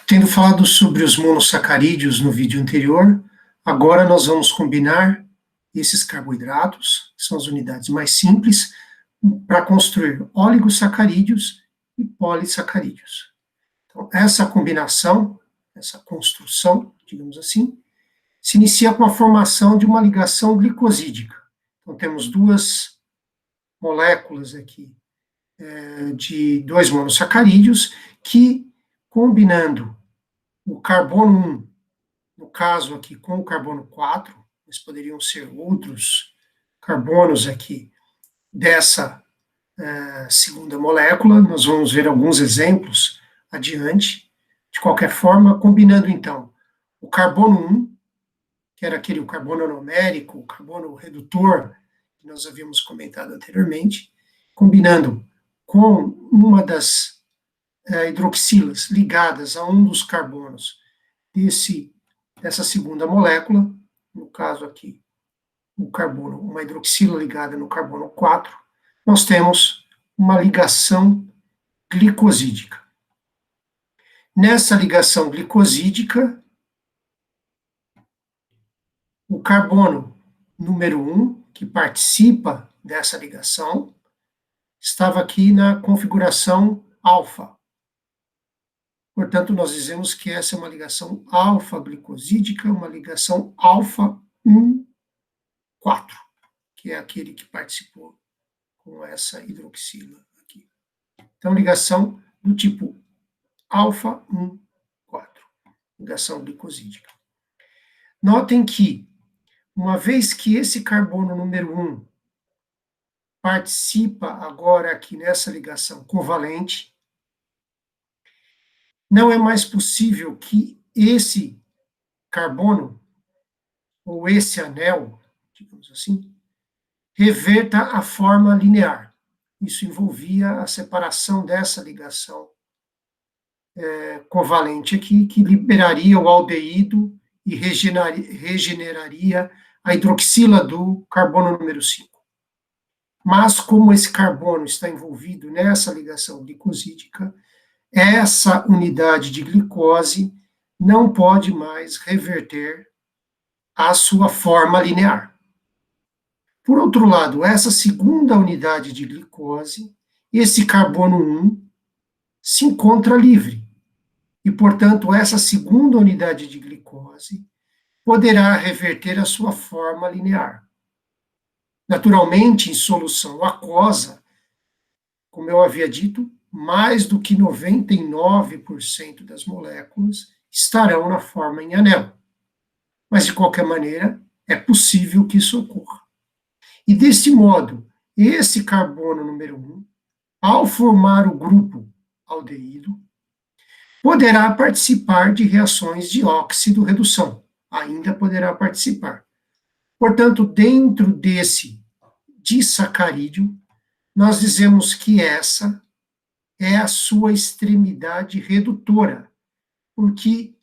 Tendo falado sobre os monossacarídeos no vídeo anterior, agora nós vamos combinar esses carboidratos, que são as unidades mais simples, para construir oligosacarídeos e polissacarídeos. Então, essa combinação, essa construção, digamos assim, se inicia com a formação de uma ligação glicosídica. Então, temos duas moléculas aqui de dois monossacarídeos que, combinando o carbono 1, no caso aqui com o carbono 4, mas poderiam ser outros carbonos aqui dessa segunda molécula, nós vamos ver alguns exemplos adiante. De qualquer forma, combinando então o carbono 1, que era aquele o carbono anomérico, o carbono redutor, que nós havíamos comentado anteriormente, combinando com uma das hidroxilas ligadas a um dos carbonos dessa segunda molécula, no caso aqui, o carbono, uma hidroxila ligada no carbono 4, nós temos uma ligação glicosídica. Nessa ligação glicosídica, o carbono número 1, que participa dessa ligação, estava aqui na configuração alfa. Portanto, nós dizemos que essa é uma ligação alfa-glicosídica, uma ligação alfa-1,4, que é aquele que participou com essa hidroxila aqui. Então, ligação do tipo alfa-1,4, ligação glicosídica. Notem que, uma vez que esse carbono número 1 participa agora aqui nessa ligação covalente, não é mais possível que esse carbono, ou esse anel, digamos assim, reverta a forma linear. Isso envolvia a separação dessa ligação covalente aqui, que liberaria o aldeído e regeneraria a hidroxila do carbono número 5. Mas, como esse carbono está envolvido nessa ligação glicosídica, essa unidade de glicose não pode mais reverter a sua forma linear. Por outro lado, essa segunda unidade de glicose, esse carbono 1, se encontra livre. E, portanto, essa segunda unidade de glicose poderá reverter a sua forma linear. Naturalmente, em solução aquosa, como eu havia dito, mais do que 99% das moléculas estarão na forma em anel. Mas, de qualquer maneira, é possível que isso ocorra. E, deste modo, esse carbono número 1, ao formar o grupo aldeído, poderá participar de reações de óxido-redução. Ainda poderá participar. Portanto, dentro desse disacarídeo, nós dizemos que essa é a sua extremidade redutora, porque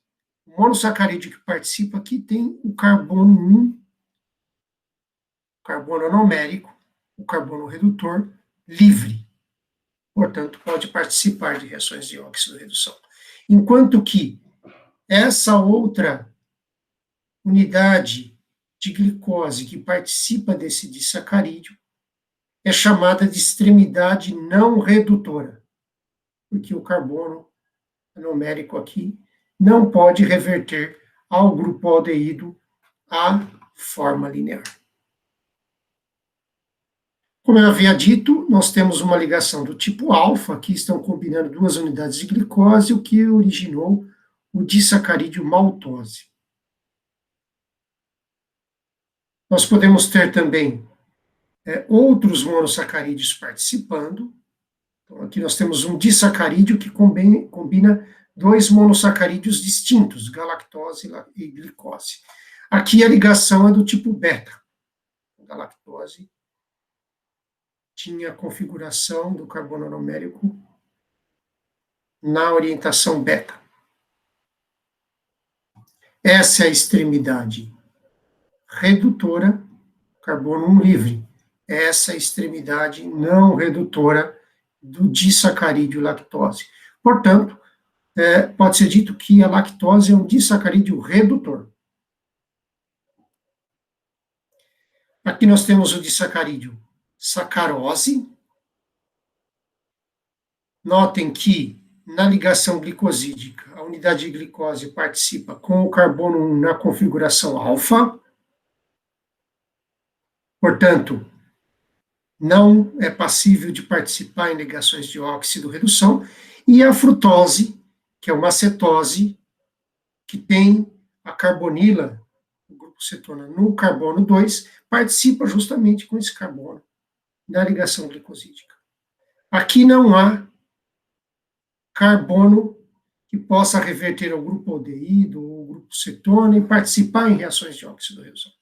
o monossacarídeo que participa aqui tem o carbono 1, o carbono anomérico, o carbono redutor livre. Portanto, pode participar de reações de óxido-redução. Enquanto que essa outra unidade de glicose que participa desse disacarídeo é chamada de extremidade não redutora, porque o carbono anomérico aqui não pode reverter ao grupo aldeído a forma linear. Como eu havia dito, nós temos uma ligação do tipo alfa, aqui estão combinando duas unidades de glicose, o que originou o disacarídeo maltose. Nós podemos ter também outros monossacarídeos participando. Então, aqui nós temos um disacarídeo que combina dois monossacarídeos distintos, galactose e glicose. Aqui a ligação é do tipo beta. A galactose tinha a configuração do carbono anomérico na orientação beta. Essa é a extremidade redutora, carbono 1 livre. Essa é a extremidade não redutora do disacarídeo lactose. Portanto, pode ser dito que a lactose é um disacarídeo redutor. Aqui nós temos o disacarídeo sacarose. Notem que na ligação glicosídica, a unidade de glicose participa com o carbono 1 na configuração alfa. Portanto, não é passível de participar em ligações de óxido-redução. E a frutose, que é uma cetose, que tem a carbonila, o grupo cetona, no carbono 2, participa justamente com esse carbono na ligação glicosídica. Aqui não há carbono que possa reverter ao grupo aldeído ou ao grupo cetona e participar em reações de óxido-redução.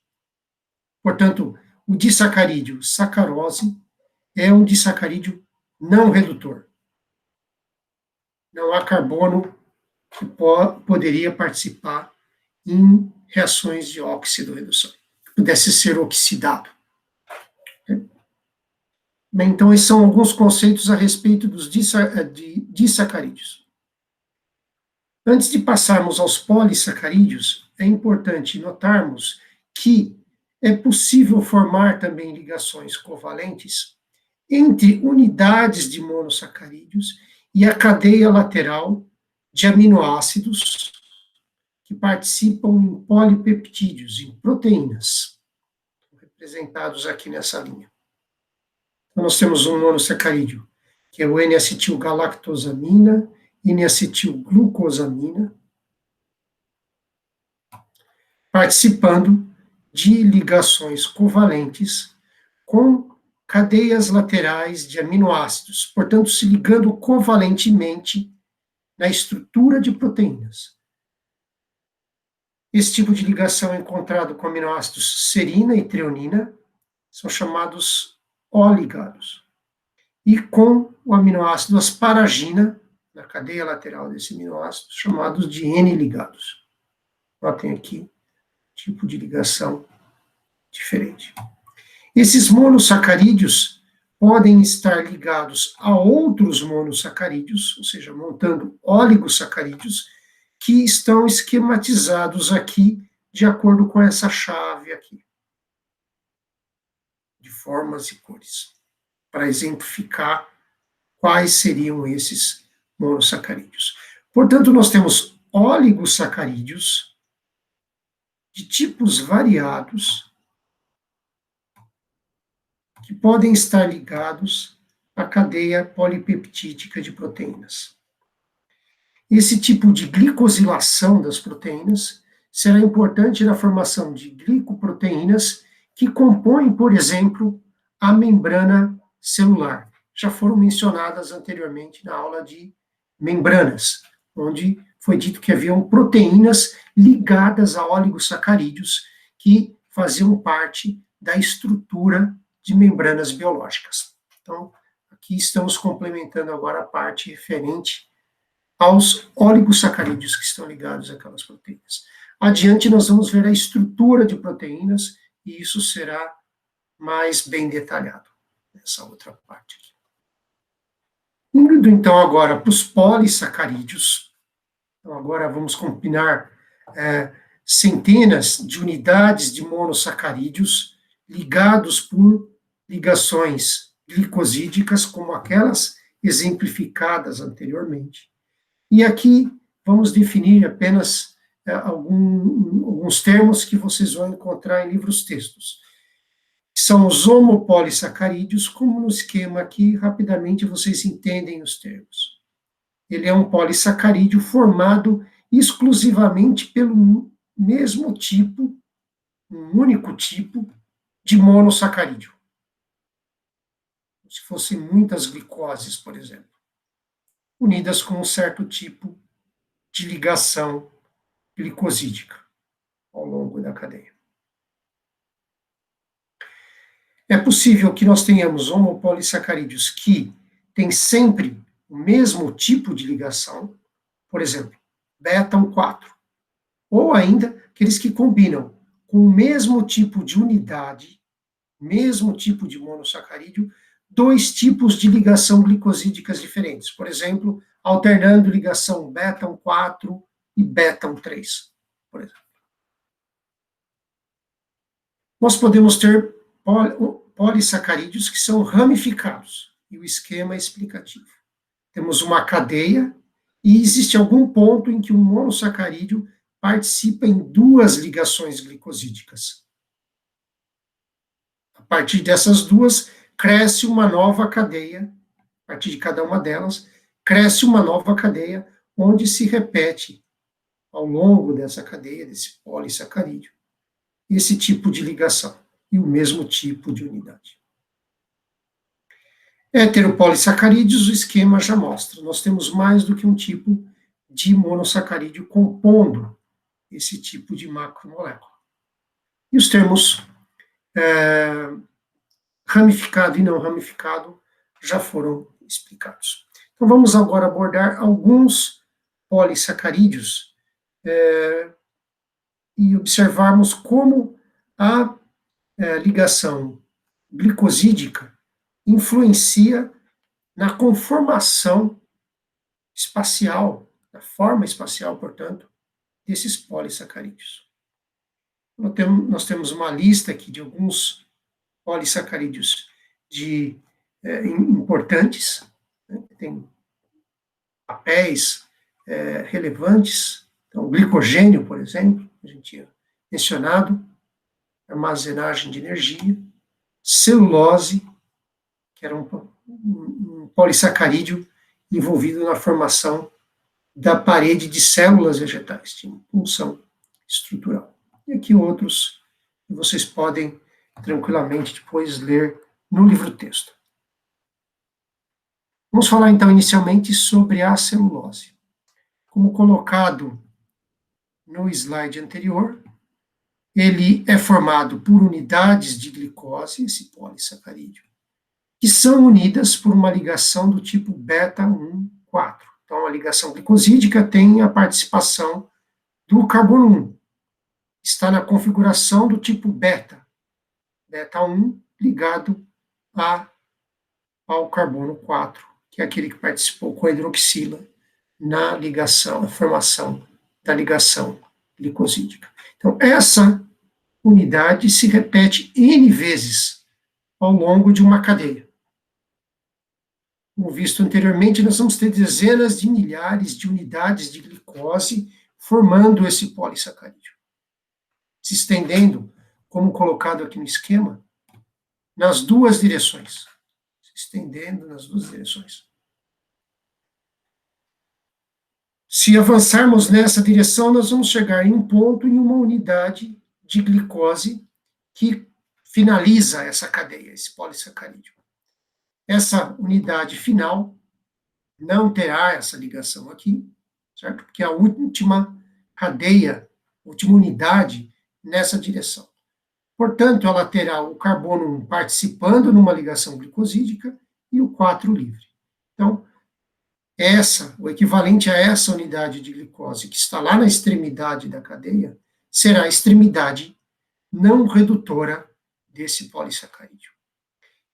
Portanto, o disacarídeo sacarose é um disacarídeo não redutor. Não há carbono que poderia participar em reações de óxido-redução, que pudesse ser oxidado. Bem, então, esses são alguns conceitos a respeito dos disacarídeos. Antes de passarmos aos polissacarídeos, é importante notarmos que é possível formar também ligações covalentes entre unidades de monossacarídeos e a cadeia lateral de aminoácidos que participam em polipeptídeos, em proteínas, representados aqui nessa linha. Então, nós temos um monossacarídeo, que é o N-acetilgalactosamina, N-acetilglucosamina, participando de ligações covalentes com cadeias laterais de aminoácidos, portanto, se ligando covalentemente na estrutura de proteínas. Esse tipo de ligação é encontrado com aminoácidos serina e treonina, são chamados O-ligados. E com o aminoácido asparagina, na cadeia lateral desse aminoácido, chamados de N-ligados. Notem aqui, tipo de ligação diferente. Esses monossacarídeos podem estar ligados a outros monossacarídeos, ou seja, montando oligosacarídeos, que estão esquematizados aqui de acordo com essa chave aqui, de formas e cores, para exemplificar quais seriam esses monossacarídeos. Portanto, nós temos oligosacarídeos de tipos variados que podem estar ligados à cadeia polipeptídica de proteínas. Esse tipo de glicosilação das proteínas será importante na formação de glicoproteínas que compõem, por exemplo, a membrana celular. Já foram mencionadas anteriormente na aula de membranas, onde foi dito que haviam proteínas ligadas a oligosacarídeos que faziam parte da estrutura de membranas biológicas. Então, aqui estamos complementando agora a parte referente aos oligosacarídeos que estão ligados àquelas proteínas. Adiante, nós vamos ver a estrutura de proteínas, e isso será mais bem detalhado nessa outra parte aqui. Indo, então, agora para os polissacarídeos. Então, agora vamos combinar centenas de unidades de monossacarídeos ligados por ligações glicosídicas, como aquelas exemplificadas anteriormente. E aqui vamos definir apenas alguns termos que vocês vão encontrar em livros-textos. São os homopolissacarídeos, como no esquema aqui, rapidamente vocês entendem os termos. Ele é um polissacarídeo formado exclusivamente pelo mesmo tipo, um único tipo, de monossacarídeo. Se fossem muitas glicoses, por exemplo, unidas com um certo tipo de ligação glicosídica ao longo da cadeia. É possível que nós tenhamos homopolissacarídeos que têm sempre o mesmo tipo de ligação, por exemplo, beta-1,4, ou ainda aqueles que combinam com o mesmo tipo de unidade, mesmo tipo de monossacarídeo, dois tipos de ligação glicosídicas diferentes. Por exemplo, alternando ligação beta 4 e beta 3, por exemplo. Nós podemos ter polissacarídeos que são ramificados, e o esquema é explicativo. Temos uma cadeia, e existe algum ponto em que o monossacarídeo participa em duas ligações glicosídicas. A partir dessas duas, cresce uma nova cadeia, a partir de cada uma delas, cresce uma nova cadeia, onde se repete, ao longo dessa cadeia, desse polissacarídeo, esse tipo de ligação, e o mesmo tipo de unidade. Heteropolissacarídeos, o esquema já mostra. Nós temos mais do que um tipo de monossacarídeo compondo esse tipo de macromolécula. E os termos ramificado e não ramificado já foram explicados. Então, vamos agora abordar alguns polissacarídeos e observarmos como a ligação glicosídica influencia na conformação espacial, na forma espacial, portanto, desses polissacarídeos. Nós temos uma lista aqui de alguns polissacarídeos importantes, né? Tem papéis relevantes. Então, o glicogênio, por exemplo, a gente tinha mencionado, armazenagem de energia, celulose, que era um polissacarídeo envolvido na formação da parede de células vegetais, tinha função estrutural. E aqui outros que vocês podem tranquilamente depois ler no livro-texto. Vamos falar então inicialmente sobre a celulose. Como colocado no slide anterior, ele é formado por unidades de glicose, esse polissacarídeo, que são unidas por uma ligação do tipo beta 1, 4. Então, a ligação glicosídica tem a participação do carbono 1. Está na configuração do tipo beta, beta 1 ligado ao carbono 4, que é aquele que participou com a hidroxila na formação da ligação glicosídica. Então, essa unidade se repete N vezes ao longo de uma cadeia. Como visto anteriormente, nós vamos ter dezenas de milhares de unidades de glicose formando esse polissacarídeo, se estendendo, como colocado aqui no esquema, nas duas direções. Se estendendo nas duas direções. Se avançarmos nessa direção, nós vamos chegar em um ponto, em uma unidade de glicose que finaliza essa cadeia, esse polissacarídeo. Essa unidade final não terá essa ligação aqui, certo? Porque é a última cadeia, última unidade nessa direção. Portanto, ela terá o carbono 1 participando numa ligação glicosídica e o 4 livre. Então, o equivalente a essa unidade de glicose que está lá na extremidade da cadeia, será a extremidade não redutora desse polissacarídeo.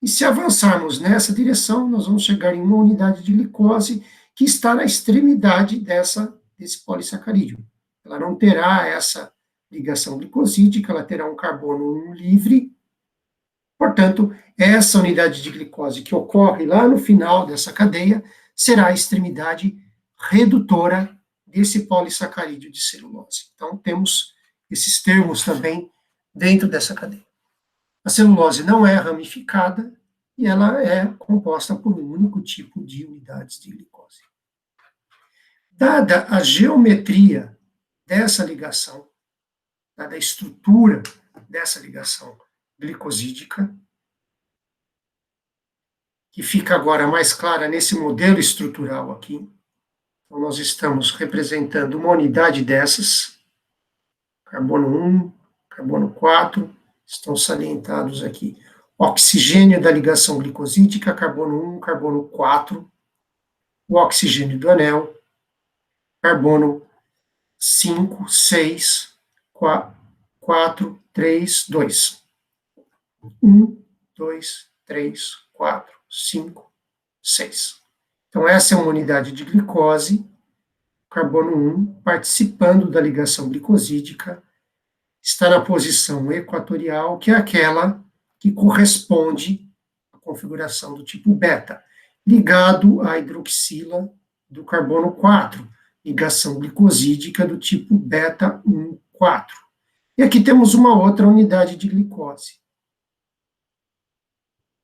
E se avançarmos nessa direção, nós vamos chegar em uma unidade de glicose que está na extremidade desse polissacarídeo. Ela não terá essa ligação glicosídica, ela terá um carbono 1 livre. Portanto, essa unidade de glicose que ocorre lá no final dessa cadeia será a extremidade redutora desse polissacarídeo de celulose. Então, temos esses termos também dentro dessa cadeia. A celulose não é ramificada e ela é composta por um único tipo de unidades de glicose. Dada a geometria dessa ligação, dada a estrutura dessa ligação glicosídica, que fica agora mais clara nesse modelo estrutural aqui. Então, nós estamos representando uma unidade dessas, carbono 1, carbono 4, estão salientados aqui. Oxigênio da ligação glicosídica, carbono 1, carbono 4, o oxigênio do anel, carbono 5, 6, 4, 3, 2. 1, 2, 3, 4, 5, 6. Então, essa é uma unidade de glicose, carbono 1, participando da ligação glicosídica, está na posição equatorial, que é aquela que corresponde à configuração do tipo beta, ligado à hidroxila do carbono 4, ligação glicosídica do tipo beta 1, 4. E aqui temos uma outra unidade de glicose.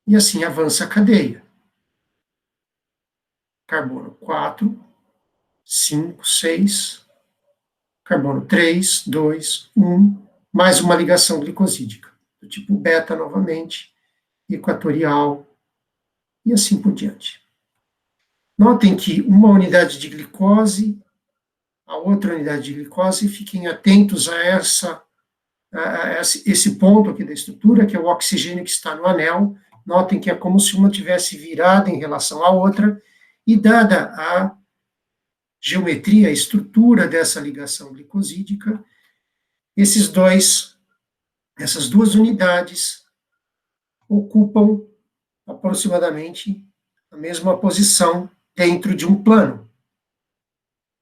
E assim avança a cadeia. Carbono 4, 5, 6, carbono 3, 2, 1, mais uma ligação glicosídica, do tipo beta novamente, equatorial, e assim por diante. Notem que uma unidade de glicose, a outra unidade de glicose, fiquem atentos a esse ponto aqui da estrutura, que é o oxigênio que está no anel. Notem que é como se uma tivesse virada em relação à outra, e dada a geometria, a estrutura dessa ligação glicosídica, essas duas unidades ocupam aproximadamente a mesma posição dentro de um plano.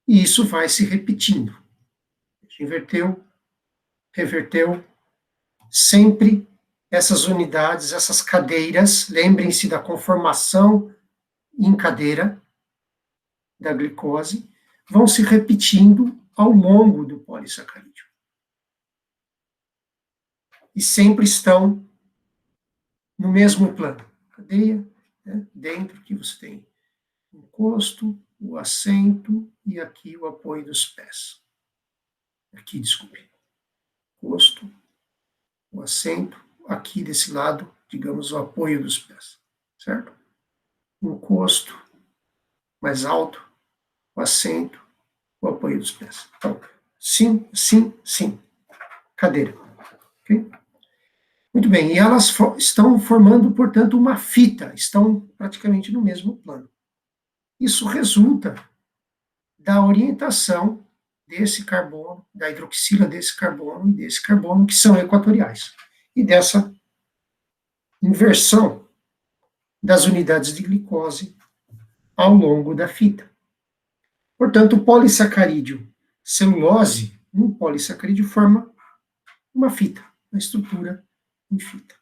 E isso vai se repetindo. Inverteu, reverteu, sempre essas unidades, essas cadeiras, lembrem-se da conformação em cadeira da glicose, vão se repetindo ao longo do polissacarídeo. E sempre estão no mesmo plano. Cadeia, né? Dentro que você tem o encosto, o assento e aqui o apoio dos pés. Aqui, desculpe. Encosto, o assento, aqui desse lado, digamos, o apoio dos pés. Certo? Encosto mais alto, o assento, o apoio dos pés. Então, sim, sim, sim. Cadeira. Ok? Muito bem, e elas estão formando, portanto, uma fita, estão praticamente no mesmo plano. Isso resulta da orientação desse carbono, da hidroxila desse carbono e desse carbono, que são equatoriais, e dessa inversão das unidades de glicose ao longo da fita. Portanto, o polissacarídeo celulose, um polissacarídeo forma uma fita, uma estrutura em fita.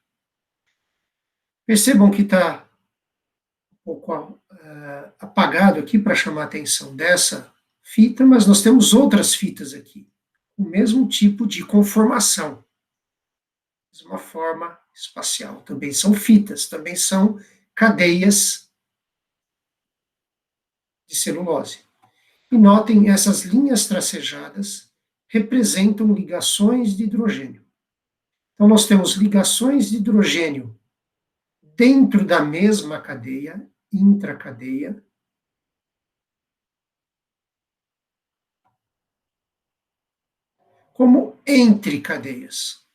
Percebam que está um pouco apagado aqui para chamar a atenção dessa fita, mas nós temos outras fitas aqui, o mesmo tipo de conformação, uma forma espacial. Também são fitas, também são cadeias de celulose. E notem, essas linhas tracejadas representam ligações de hidrogênio. Então, nós temos ligações de hidrogênio dentro da mesma cadeia, intracadeia, como entre cadeias.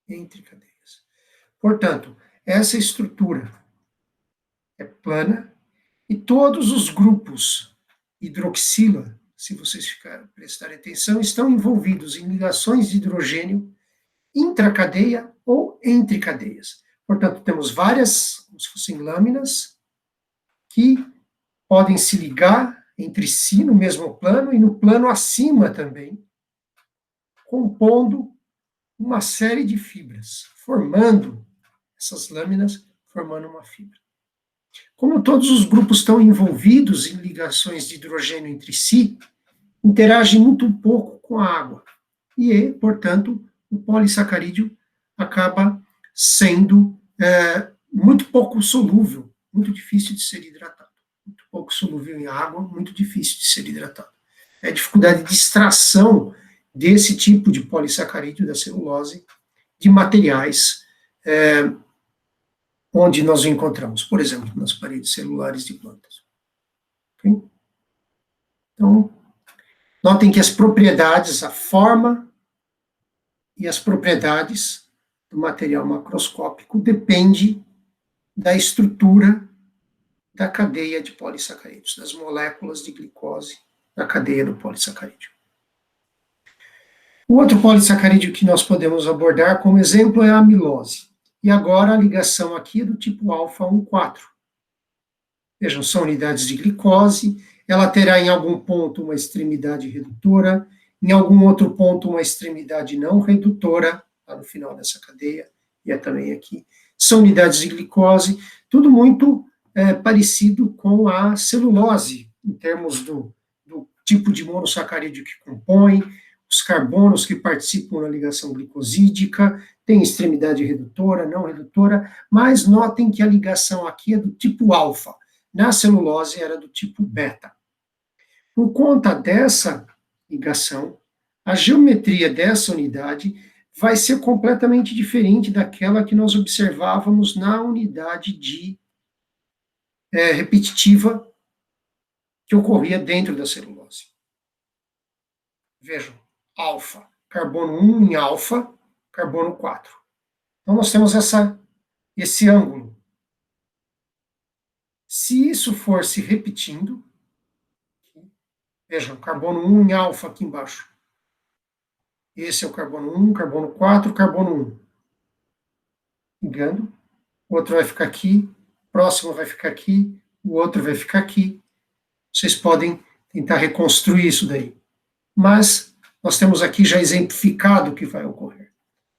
Entre cadeias. Portanto, essa estrutura é plana e todos os grupos hidroxila, se vocês prestarem atenção, estão envolvidos em ligações de hidrogênio intracadeia ou entre cadeias. Portanto, temos várias, como se fossem lâminas, que podem se ligar entre si no mesmo plano e no plano acima também, compondo uma série de fibras, formando essas lâminas, formando uma fibra. Como todos os grupos estão envolvidos em ligações de hidrogênio entre si, interagem muito pouco com a água. E, portanto, o polissacarídeo acaba sendo muito pouco solúvel, muito difícil de ser hidratado. Muito pouco solúvel em água, muito difícil de ser hidratado. É a dificuldade de extração desse tipo de polissacarídeo da celulose de materiais onde nós o encontramos, por exemplo, nas paredes celulares de plantas. Okay? Então, notem que as propriedades, a forma e as propriedades do material macroscópico depende da estrutura da cadeia de polissacarídeos, das moléculas de glicose na cadeia do polissacarídeo. O outro polissacarídeo que nós podemos abordar como exemplo é a amilose. E agora a ligação aqui é do tipo alfa 1,4. Vejam, são unidades de glicose, ela terá em algum ponto uma extremidade redutora, em algum outro ponto uma extremidade não redutora, lá no final dessa cadeia, e é também aqui. São unidades de glicose, tudo muito parecido com a celulose, em termos do tipo de monossacarídeo que compõe, os carbonos que participam na ligação glicosídica, tem extremidade redutora, não redutora, mas notem que a ligação aqui é do tipo alfa. Na celulose era do tipo beta. Por conta dessa ligação, a geometria dessa unidade vai ser completamente diferente daquela que nós observávamos na unidade de repetitiva que ocorria dentro da celulose. Vejam, alfa, carbono 1 em alfa, carbono 4. Então, nós temos esse ângulo. Se isso for se repetindo, vejam, carbono 1 em alfa aqui embaixo. Esse é o carbono 1, carbono 4, carbono 1. Ligando. O outro vai ficar aqui, o próximo vai ficar aqui, o outro vai ficar aqui. Vocês podem tentar reconstruir isso daí. Mas nós temos aqui já exemplificado o que vai ocorrer.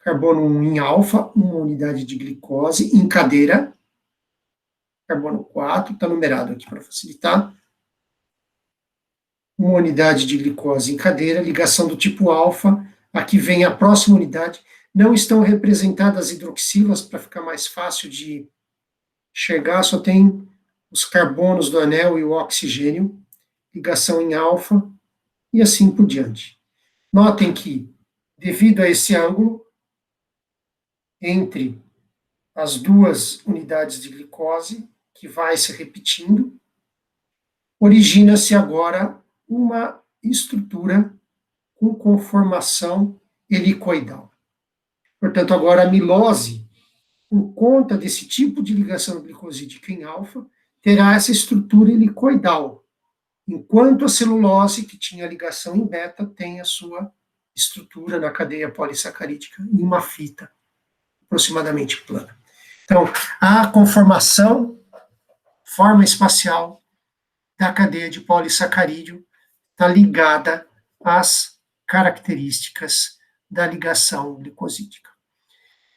Carbono 1 em alfa, uma unidade de glicose em cadeira. Carbono 4, está numerado aqui para facilitar. Uma unidade de glicose em cadeira, ligação do tipo alfa. Aqui vem a próxima unidade. Não estão representadas hidroxilas para ficar mais fácil de enxergar, só tem os carbonos do anel e o oxigênio, ligação em alfa, e assim por diante. Notem que, devido a esse ângulo, entre as duas unidades de glicose, que vai se repetindo, origina-se agora uma estrutura com conformação helicoidal. Portanto, agora a milose, por conta desse tipo de ligação glicosídica em alfa, terá essa estrutura helicoidal, enquanto a celulose, que tinha ligação em beta, tem a sua estrutura na cadeia polissacarídica em uma fita aproximadamente plana. Então, a conformação, forma espacial da cadeia de polissacarídeo está ligada às características da ligação glicosídica.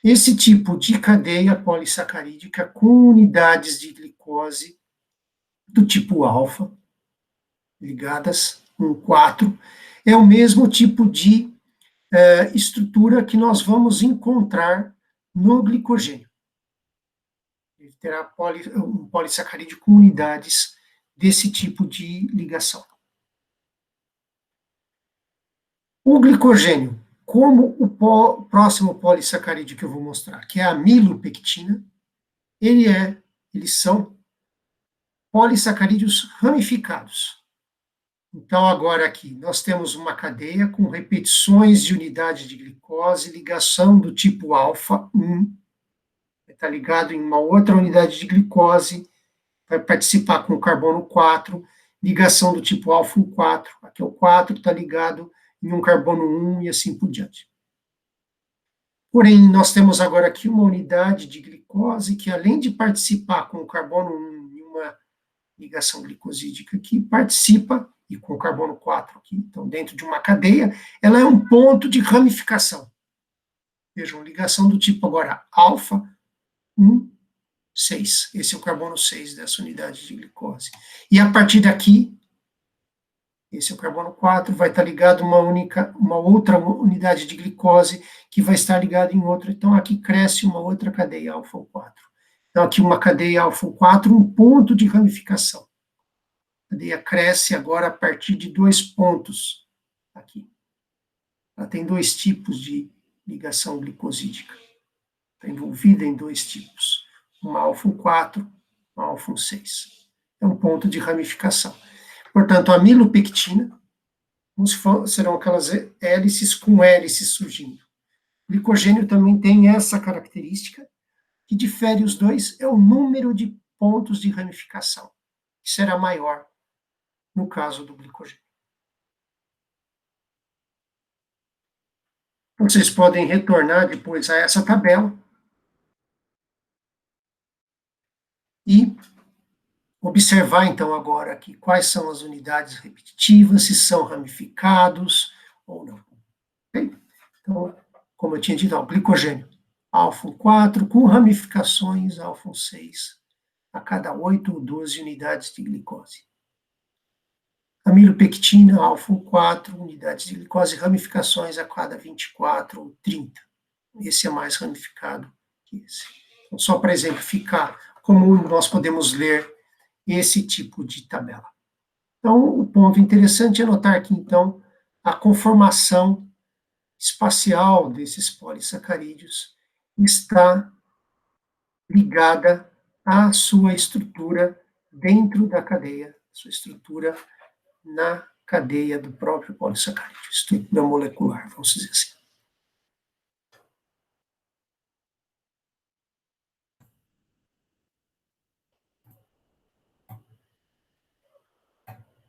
Esse tipo de cadeia polissacarídica com unidades de glicose do tipo alfa, ligadas, 1,4, é o mesmo tipo de estrutura que nós vamos encontrar no glicogênio. Ele terá um polissacarídeo com unidades desse tipo de ligação. O glicogênio, como o próximo polissacarídeo que eu vou mostrar, que é a amilopectina, eles são polissacarídeos ramificados. Então, agora aqui, nós temos uma cadeia com repetições de unidade de glicose, ligação do tipo alfa 1, está ligado em uma outra unidade de glicose, vai participar com o carbono 4, ligação do tipo alfa 4, aqui é o 4 está ligado em um carbono 1 e assim por diante. Porém, nós temos agora aqui uma unidade de glicose que, além de participar com o carbono 1 em uma ligação glicosídica aqui, participa, e com o carbono 4 aqui, então dentro de uma cadeia, ela é um ponto de ramificação. Vejam, ligação do tipo agora alfa 1, 6. Esse é o carbono 6 dessa unidade de glicose. E a partir daqui, esse é o carbono 4, vai estar ligado a uma outra unidade de glicose que vai estar ligada em outra. Então, aqui cresce uma outra cadeia alfa 4. Então, aqui uma cadeia alfa 4, um ponto de ramificação. A cadeia cresce agora a partir de 2 pontos aqui. Ela tem 2 tipos de ligação glicosídica. Está envolvida em 2 tipos. Uma alfa 4, uma alfa 6. É um ponto de ramificação. Portanto, a amilopectina serão aquelas hélices com hélices surgindo. O glicogênio também tem essa característica, que difere os dois, é o número de pontos de ramificação, que será maior no caso do glicogênio. Vocês podem retornar depois a essa tabela e observar, então, agora aqui quais são as unidades repetitivas, se são ramificados ou não. Okay? Então, como eu tinha dito, o glicogênio, alfa 4, com ramificações, alfa 6, a cada 8 ou 12 unidades de glicose. Amilopectina, alfa 4 unidades de glicose, ramificações a cada 24 ou 30. Esse é mais ramificado que esse. Então, só para exemplificar como nós podemos ler esse tipo de tabela. Então, o ponto interessante é notar aqui, então, a conformação espacial desses polissacarídeos está ligada à sua estrutura dentro da cadeia, sua estrutura na cadeia do próprio polissacarídeo, estrutura molecular, vamos dizer assim.